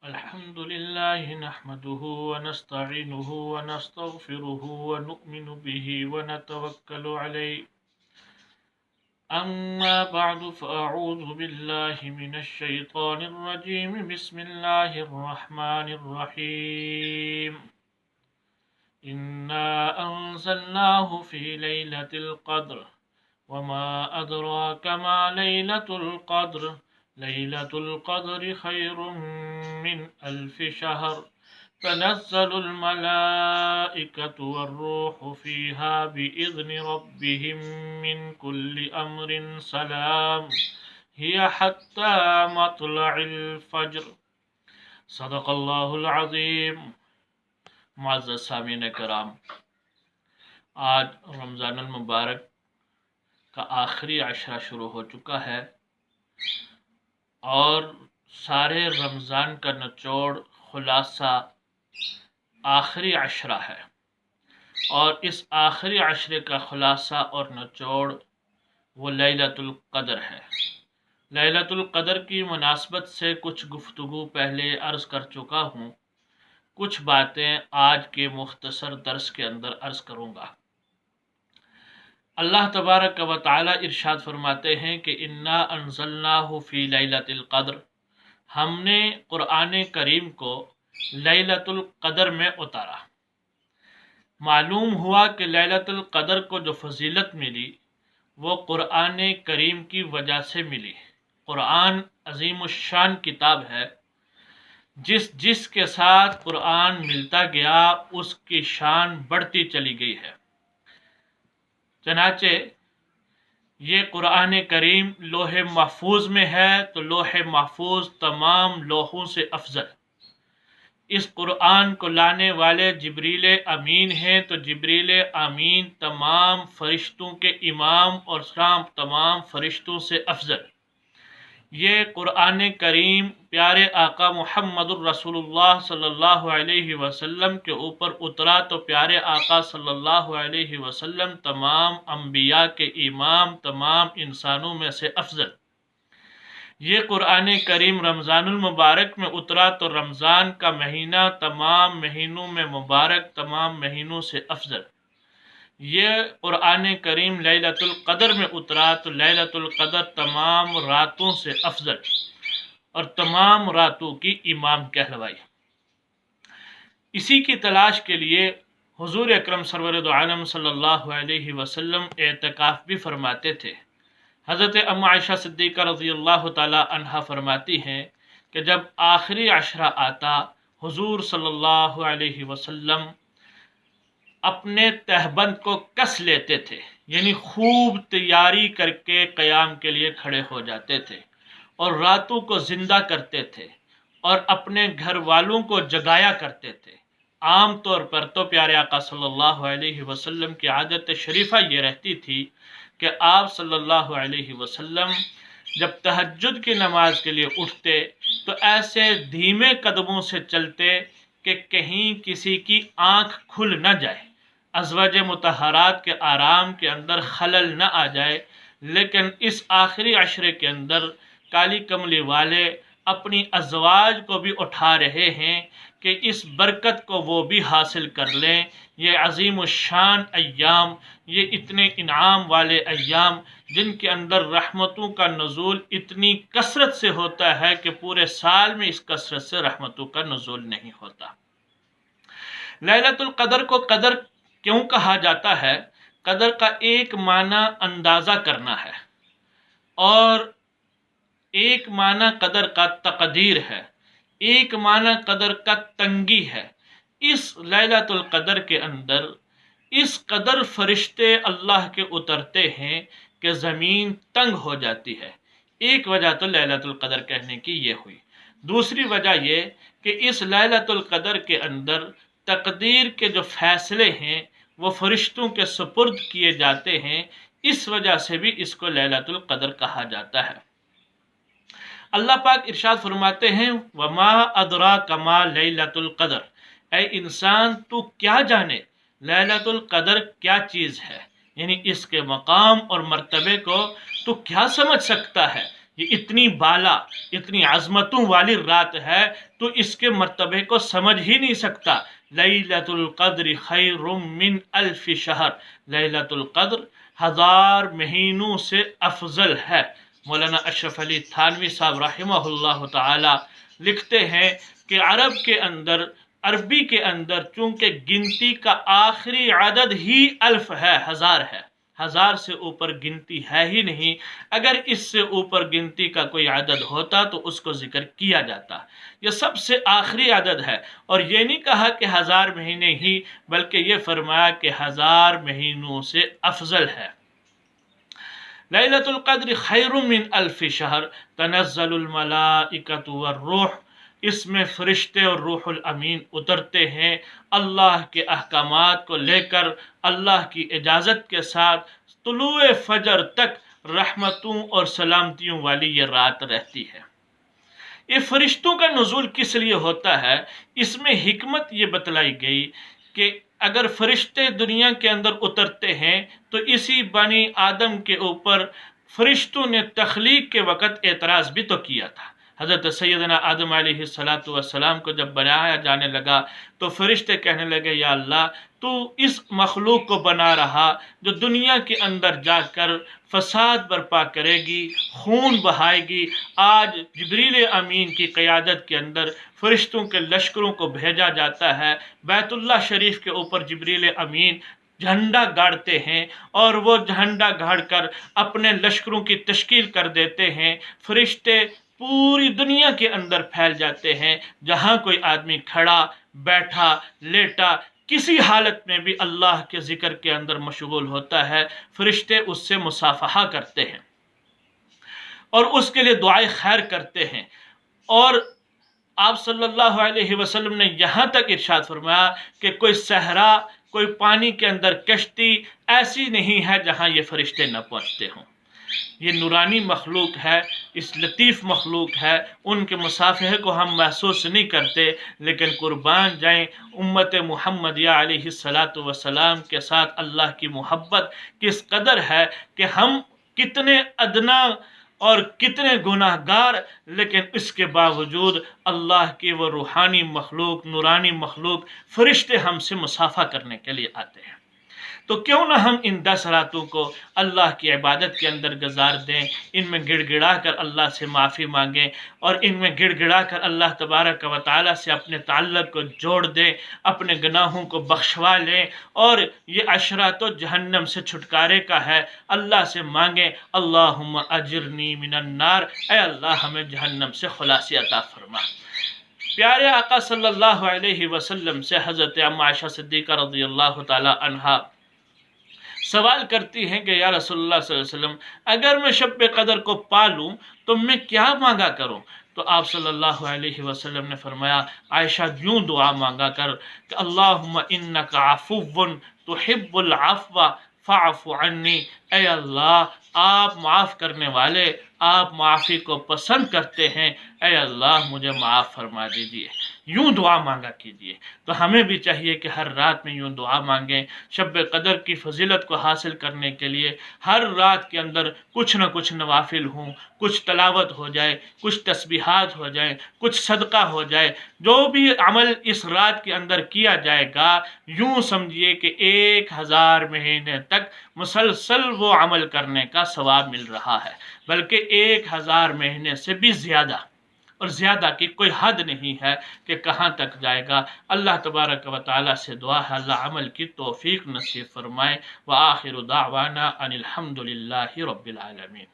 الحمد لله نحمده ونستعينه ونستغفره ونؤمن به ونتوكل عليه. أما بعد فأعوذ بالله من الشيطان الرجيم. بسم الله الرحمن الرحيم. إنا أنزلناه في ليلة القدر وما أدراك ما ليلة القدر. ليلة القدر خير من 1000 شهر. تنزل الملائكة والروح فيها بإذن ربهم من كل أمر سلام هي حتى مطلع الفجر. صدق اللہ العظیم. معزز سامعین کرام، آج رمضان المبارک کا آخری عشرہ شروع ہو چکا ہے اور سارے رمضان کا نچوڑ خلاصہ آخری عشرہ ہے، اور اس آخری عشرے کا خلاصہ اور نچوڑ وہ لیلۃ القدر ہے. لیلۃ القدر کی مناسبت سے کچھ گفتگو پہلے عرض کر چکا ہوں، کچھ باتیں آج کے مختصر درس کے اندر عرض کروں گا. اللہ تبارک و تعالی ارشاد فرماتے ہیں کہ انا انزلناہ فی لیلۃ القدر، ہم نے قرآن کریم کو لیلۃ القدر میں اتارا. معلوم ہوا کہ لیلۃ القدر کو جو فضیلت ملی وہ قرآن کریم کی وجہ سے ملی. قرآن عظیم الشان کتاب ہے، جس کے ساتھ قرآن ملتا گیا اس کی شان بڑھتی چلی گئی ہے. چنانچہ یہ قرآن کریم لوح محفوظ میں ہے تو لوح محفوظ تمام لوحوں سے افضل. اس قرآن کو لانے والے جبریل امین ہیں تو جبریل امین تمام فرشتوں کے امام اور تمام فرشتوں سے افضل. یہ قرآن کریم پیارے آقا محمد الرسول اللہ صلی اللہ علیہ وسلم کے اوپر اترا تو پیارے آقا صلی اللہ علیہ وسلم تمام انبیاء کے امام، تمام انسانوں میں سے افضل. یہ قرآن کریم رمضان المبارک میں اترا تو رمضان کا مہینہ تمام مہینوں میں مبارک، تمام مہینوں سے افضل. یہ قرآن کریم لیلۃ القدر میں اترا تو لیلۃ القدر تمام راتوں سے افضل اور تمام راتوں کی امام کہلوائی. اسی کی تلاش کے لیے حضور اکرم سرور دو عالم صلی اللہ علیہ وسلم اعتکاف بھی فرماتے تھے. حضرت ام عائشہ صدیقہ رضی اللہ تعالی عنہا فرماتی ہیں کہ جب آخری عشرہ آتا حضور صلی اللہ علیہ وسلم اپنے تہبند کو کس لیتے تھے، یعنی خوب تیاری کر کے قیام کے لیے کھڑے ہو جاتے تھے اور راتوں کو زندہ کرتے تھے اور اپنے گھر والوں کو جگایا کرتے تھے. عام طور پر تو پیارے آقا صلی اللہ علیہ وسلم کی عادت شریفہ یہ رہتی تھی کہ آپ صلی اللہ علیہ وسلم جب تہجد کی نماز کے لیے اٹھتے تو ایسے دھیمے قدموں سے چلتے کہ کہیں کسی کی آنکھ کھل نہ جائے، ازواج مطہرات کے آرام کے اندر خلل نہ آ جائے. لیکن اس آخری عشرے کے اندر کالی کملی والے اپنی ازواج کو بھی اٹھا رہے ہیں کہ اس برکت کو وہ بھی حاصل کر لیں. یہ عظیم الشان ایام، یہ اتنے انعام والے ایام جن کے اندر رحمتوں کا نزول اتنی کثرت سے ہوتا ہے کہ پورے سال میں اس کثرت سے رحمتوں کا نزول نہیں ہوتا. لیلۃ القدر کو قدر کیوں کہا جاتا ہے؟ قدر کا ایک معنی اندازہ کرنا ہے اور ایک معنی قدر کا تقدیر ہے، ایک معنی قدر کا تنگی ہے. اس لیلۃ القدر کے اندر اس قدر فرشتے اللہ کے اترتے ہیں کہ زمین تنگ ہو جاتی ہے. ایک وجہ تو لیلۃ القدر کہنے کی یہ ہوئی. دوسری وجہ یہ کہ اس لیلۃ القدر کے اندر تقدیر کے جو فیصلے ہیں وہ فرشتوں کے سپرد کیے جاتے ہیں. اس وجہ سے بھی اس کو لیلۃ القدر کہا جاتا ہے. اللہ پاک ارشاد فرماتے ہیں وما ادراک ما لیلۃ القدر، اے انسان تو کیا جانے لیلۃ القدر کیا چیز ہے، یعنی اس کے مقام اور مرتبے کو تو کیا سمجھ سکتا ہے یہ اتنی بالا، اتنی عظمتوں والی رات ہے تو اس کے مرتبے کو سمجھ ہی نہیں سکتا۔ لیلۃ القدر خیر من الف شہر، لیلۃ القدر 1000 مہینوں سے افضل ہے۔ مولانا اشرف علی تھانوی صاحب رحمہ اللہ تعالی لکھتے ہیں کہ عربی کے اندر چونکہ گنتی کا آخری عدد ہی الف ہے، 1000 ہے، 1000 سے اوپر گنتی ہے ہی نہیں۔ اگر اس سے اوپر گنتی کا کوئی عدد ہوتا تو اس کو ذکر کیا جاتا۔ یہ سب سے آخری عدد ہے، اور یہ نہیں کہا کہ 1000 مہینے ہی، بلکہ یہ فرمایا کہ 1000 مہینوں سے افضل ہے۔ لیلۃ القدر خیر من الف شہر تنزل الملائکۃ والروح، اس میں فرشتے اور روح الامین اترتے ہیں اللہ کے احکامات کو لے کر، اللہ کی اجازت کے ساتھ۔ طلوع فجر تک رحمتوں اور سلامتیوں والی یہ رات رہتی ہے۔ یہ فرشتوں کا نزول کس لیے ہوتا ہے؟ اس میں حکمت یہ بتلائی گئی کہ اگر فرشتے دنیا کے اندر اترتے ہیں تو اسی بنی آدم کے اوپر فرشتوں نے تخلیق کے وقت اعتراض بھی تو کیا تھا۔ حضرت سیدنا آدم علیہ السلام کو جب بنایا جانے لگا تو فرشتے کہنے لگے یا اللہ تو اس مخلوق کو بنا رہا جو دنیا کے اندر جا کر فساد برپا کرے گی، خون بہائے گی۔ آج جبریل امین کی قیادت کے اندر فرشتوں کے لشکروں کو بھیجا جاتا ہے، بیت اللہ شریف کے اوپر جبریل امین جھنڈا گاڑتے ہیں اور وہ جھنڈا گاڑ کر اپنے لشکروں کی تشکیل کر دیتے ہیں۔ فرشتے پوری دنیا کے اندر پھیل جاتے ہیں، جہاں کوئی آدمی کھڑا، بیٹھا، لیٹا، کسی حالت میں بھی اللہ کے ذکر کے اندر مشغول ہوتا ہے، فرشتے اس سے مصافحہ کرتے ہیں اور اس کے لیے دعائے خیر کرتے ہیں۔ اور آپ صلی اللہ علیہ وسلم نے یہاں تک ارشاد فرمایا کہ کوئی صحرا، کوئی پانی کے اندر کشتی ایسی نہیں ہے جہاں یہ فرشتے نہ پہنچتے ہوں۔ یہ نورانی مخلوق ہے، اس لطیف مخلوق ہے، ان کے مصافحے کو ہم محسوس نہیں کرتے، لیکن قربان جائیں امت محمدیہ علیہ السلام کے ساتھ اللہ کی محبت کس قدر ہے کہ ہم کتنے ادنا اور کتنے گناہ گار، لیکن اس کے باوجود اللہ کی وہ روحانی مخلوق، نورانی مخلوق، فرشتے ہم سے مصافحہ کرنے کے لیے آتے ہیں۔ تو کیوں نہ ہم ان 10 راتوں کو اللہ کی عبادت کے اندر گزار دیں، ان میں گڑ گڑا کر اللہ سے معافی مانگیں اور ان میں گڑ گڑا کر اللہ تبارک و تعالیٰ سے اپنے تعلق کو جوڑ دیں، اپنے گناہوں کو بخشوا لیں، اور یہ عشرہ تو جہنم سے چھٹکارے کا ہے۔ اللہ سے مانگیں اللہم اجرنی من النار، اے اللہ ہمیں جہنم سے خلاصی عطا فرما۔ پیارے آقا صلی اللہ علیہ وسلم سے حضرت ام عائشہ صدیقہ رضی اللہ تعالی عنہا سوال کرتی ہیں کہ یا رسول اللہ صلی اللہ علیہ وسلم اگر میں شب قدر کو پالوں تو میں کیا مانگا کروں؟ تو آپ صلی اللہ علیہ وسلم نے فرمایا عائشہ یوں دعا مانگا کر کہ اللہم انک عفو تحب العفو فاعف عنی، اے اللہ آپ معاف کرنے والے، آپ معافی کو پسند کرتے ہیں، اے اللہ مجھے معاف فرما دیجئے۔ یوں دعا مانگا کیجئے۔ تو ہمیں بھی چاہیے کہ ہر رات میں یوں دعا مانگیں۔ شب قدر کی فضیلت کو حاصل کرنے کے لیے ہر رات کے اندر کچھ نہ کچھ نوافل ہوں، کچھ تلاوت ہو جائے، کچھ تسبیحات ہو جائیں، کچھ صدقہ ہو جائے۔ جو بھی عمل اس رات کے اندر کیا جائے گا یوں سمجھیے کہ 1000 مہینے تک مسلسل وہ عمل کرنے کا ثواب مل رہا ہے، بلکہ 1000 مہینے سے بھی زیادہ، اور زیادہ کی کوئی حد نہیں ہے کہ کہاں تک جائے گا۔ اللہ تبارک و تعالیٰ سے دعا ہے اللہ عمل کی توفیق نصیب فرمائے۔ وآخر دعوانا ان الحمد للہ رب العالمین۔